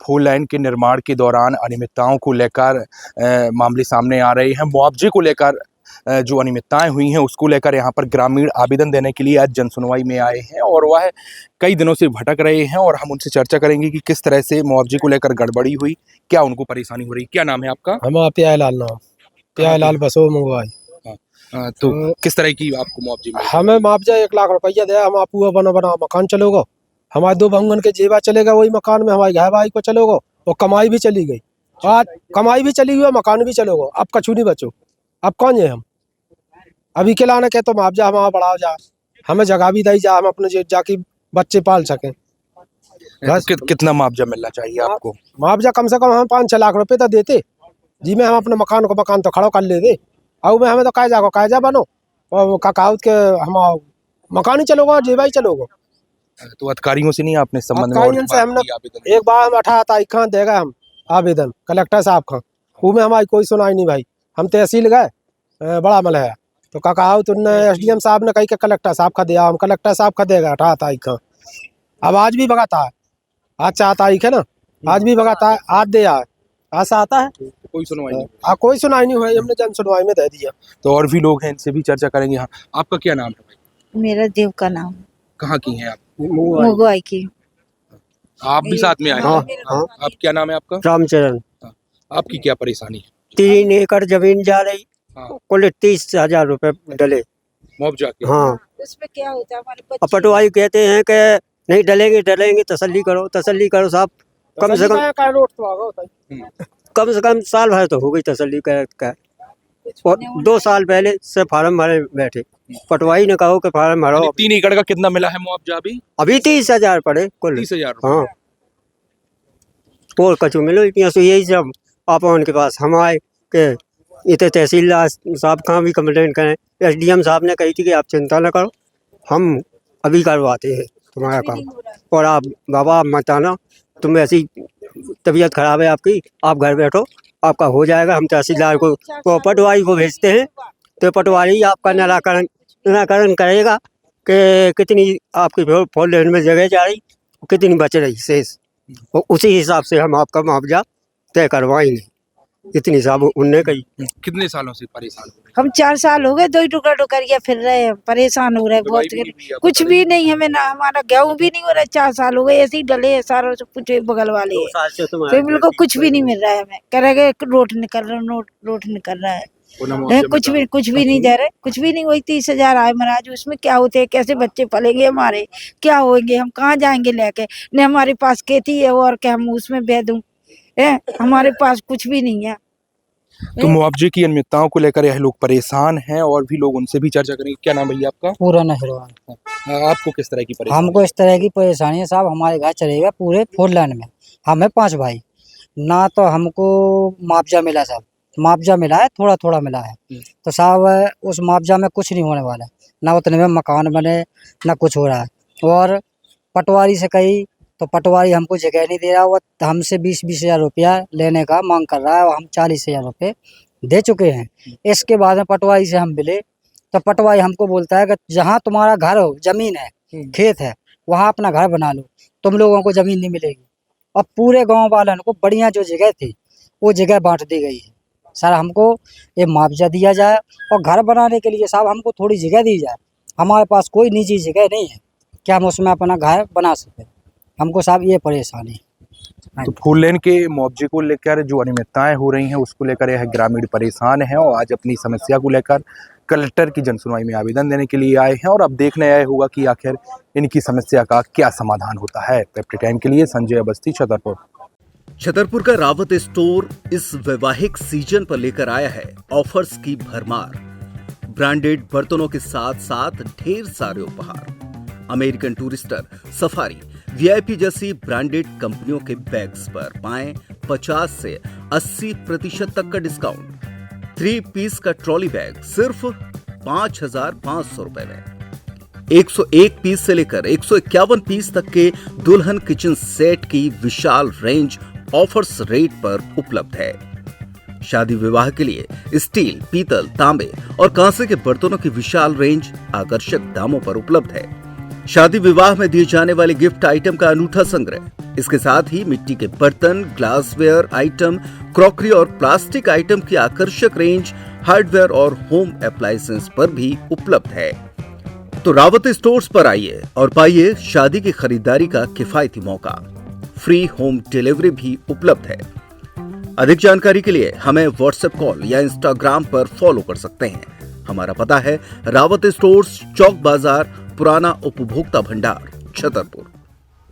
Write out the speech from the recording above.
Four line के निर्माण के दौरान अनियमितताओं को लेकर मामले सामने आ रहे हैं। मुआवजे को लेकर जो अनियमितताएं हुई हैं उसको लेकर यहाँ पर ग्रामीण आवेदन देने के लिए आज जन सुनवाई में आए हैं और वह कई दिनों से भटक रहे हैं और हम उनसे चर्चा करेंगे कि किस तरह से मुआवजे को लेकर गड़बड़ी हुई, क्या उनको परेशानी हो रही। क्या नाम है आपका? हम प्यालाल नाम प्यालाल बसो मंगवाई। तो किस तरह की आपको मुआवजे मिले? हमें मुआवजा 1 लाख रुपया दे, हम आपू बना मकान चलोगो, हमारे 2 भंगन के जेबा चलेगा वही मकान में, हमारी भाई को चलोगो और कमाई भी चली गई, आज कमाई भी चली गई, मकान भी चलोगो, अब कछु नहीं बचो। अब कौन है हम अभी के लाने के तो मुआवजा हमारा बढ़ाओ जा, हमें जगह भी दी जा, हम अपने जाके बच्चे पाल सकें। कितना मुआवजा मिलना चाहिए आपको? मुआवजा कम से कम हम 5-6 लाख रुपए तो देते जी में हम अपने मकान तो खड़ो कर लेते, और में हमें तो कायजा बनो और काकाउत के हम मकान ही चलोगो, जेबा ही चलोगो। तो अधिकारियों से नहीं आपने संबंध में से हमने एक बार हम 18 तारीख खां देगा हम आवेदन कलेक्टर साहब खां, वो में हमारी कोई सुनाई नहीं भाई। हम तहसील गए बड़ा मलहया तो काकाउत उनने SDM साहब ने कही कि कलेक्टर साहब का दिया, हम कलेक्टर साहब का देगा 18 तारीख खां। अब आज भी भगाता है, आज 4 तारीख है ना, आज भी भगाता है, आज दे आए, आज से आता है, कोई सुनवाई नहीं। कोई सुनाई नहीं हुई, हमने जन सुनवाई में दे दिया। तो और भी लोग हैं, इनसे भी चर्चा करेंगे। हाँ, आपका क्या नाम है भाई? मेरा देव का नाम। कहाँ की हैं आप? मुगवाई की। आप भी साथ में आए? हाँ, हाँ। आप क्या नाम है आपका? रामचरण। आपकी क्या परेशानी है? 3 एकड़ जमीन जा रही, कुल 30,000 रुपए डले मुआवजा के। हाँ, उसमें क्या होता है हमारे पटवारी कहते हैं कि नहीं डलेंगे, तसल्ली करो साहब, कम से कम साल भर तो हो गई तसल्ली कर। और 2 साल पहले से फार्म भरे बैठे, पटवारी ने कहो कि फार्म भरो। 3 एकड़ का कितना मिला है मुआवजा अभी? 30,000 पड़े कुल। 30,000। हाँ, और कछु मिलो इतना, तो यही सब आप उनके पास हम आए कि इतने तहसीलदार साहब कहाँ भी कंप्लेंट करें, SDM साहब ने कही थी कि आप चिंता न करो, हम अभी करवाते हैं तुम्हारा काम, और आप बाबा मत आना, तुम ऐसी तबीयत खराब है आपकी, आप घर बैठो, आपका हो जाएगा। हम तहसीलदार को पटवारी को भेजते हैं, तो पटवारी आपका निराकरण करेगा कि कितनी आपकी फोर लेन में जगह जा रही, कितनी बच रही शेष, और उसी हिसाब से हम आपका मुआवजा तय करवाएंगे। इतनी साहब उनने कही। कितने सालों से परेशान हो रहे? हम 4 साल हो गए, 2 टुकड़ा फिर रहे हैं, परेशान हो रहे हैं बहुत। कुछ भी नहीं हमें, ना हमारा गेहूं भी नहीं हो रहा है, 4 साल हो गए ऐसे ही डले है, सारा कुछ बगल वाले है, तो बिल्कुल कुछ भी नहीं मिल रहा है हमें। कह रहे रोट निकल रहा है, कुछ भी नहीं दे रहे, कुछ भी नहीं। वही 30,000 आए महाराज, उसमें क्या होते हैं, कैसे बच्चे पलेंगे हमारे, क्या होंगे, हम कहाँ जाएंगे लेके? न हमारे पास खेती है और क्या हम उसमें बह दूं, हमारे पास कुछ भी नहीं है। तो मुआवजे की अनियमितताओं को लेकर यह लोग परेशान हैं और भी लोग, उनसे भी चर्चा करेंगे। क्या नाम भैया आपका? पूरा नहरवान। आपको किस तरह की परेशानी? हमको इस तरह की परेशानी है साहब, हमारे घर चलेगा पूरे 4 लाइन में, हमें 5 भाई, ना तो हमको मुआवजा मिला साहब, मुआवजा मिला है थोड़ा मिला है, तो साहब उस मुआवजा में कुछ नहीं होने वाला, ना उतने में मकान बने, ना कुछ हो रहा है। और पटवारी से कही तो पटवारी हमको जगह नहीं दे रहा, वो हमसे 20-20 हज़ार रुपया लेने का मांग कर रहा है, और हम 40,000 रुपये दे चुके हैं। इसके बाद में पटवारी से हम मिले तो पटवारी हमको बोलता है कि जहाँ तुम्हारा घर हो, जमीन है, खेत है, वहाँ अपना घर बना लो, तुम लोगों को ज़मीन नहीं मिलेगी। और पूरे गांव वालों को बढ़िया जो जगह थी वो जगह बांट दी गई है। सर हमको ये मुआवजा दिया जाए और घर बनाने के लिए साहब हमको थोड़ी जगह दी जाए, हमारे पास कोई निजी जगह नहीं है कि हम उसमें अपना घर बना सकें, हमको साहब ये परेशानी है। तो फोर लेन के मुआवजे को लेकर जो अनियमितताएं हो रही हैं उसको लेकर यह ग्रामीण परेशान हैं और आज अपनी समस्या को लेकर कलेक्टर की जनसुनवाई में आवेदन देने के लिए आए हैं और अब देखना यह होगा कि आखिर इनकी समस्या का क्या समाधान होता है। पेप्टी टाइम के लिए संजय अवस्थी, छतरपुर। छतरपुर का रावत स्टोर इस वैवाहिक सीजन पर लेकर आया है ऑफर्स की भरमार। ब्रांडेड बर्तनों के साथ साथ ढेर सारे उपहार, अमेरिकन टूरिस्टर, सफारी, VIP जैसी ब्रांडेड कंपनियों के बैग्स पर पाएं 50 से 80% तक का डिस्काउंट। 3 पीस का ट्रॉली बैग सिर्फ 5,500 रुपए में। 101 पीस से लेकर 151 पीस तक के दुल्हन किचन सेट की विशाल रेंज ऑफर्स रेट पर उपलब्ध है। शादी विवाह के लिए स्टील, पीतल, तांबे और कांसे के बर्तनों की विशाल रेंज आकर्षक दामों पर उपलब्ध है। शादी विवाह में दिए जाने वाले गिफ्ट आइटम का अनूठा संग्रह, इसके साथ ही मिट्टी के बर्तन, ग्लासवेयर आइटम, क्रॉकरी और प्लास्टिक आइटम की आकर्षक रेंज हार्डवेयर और होम अप्लायंसेस पर भी उपलब्ध है। तो रावत स्टोर्स पर आइए और पाइए शादी की खरीदारी का किफायती मौका। फ्री होम डिलीवरी भी उपलब्ध है। अधिक जानकारी के लिए हमें व्हाट्सएप कॉल या इंस्टाग्राम पर फॉलो कर सकते हैं। हमारा पता है रावत स्टोर्स, चौक बाजार, पुराना उपभोक्ता भंडार, छतरपुर।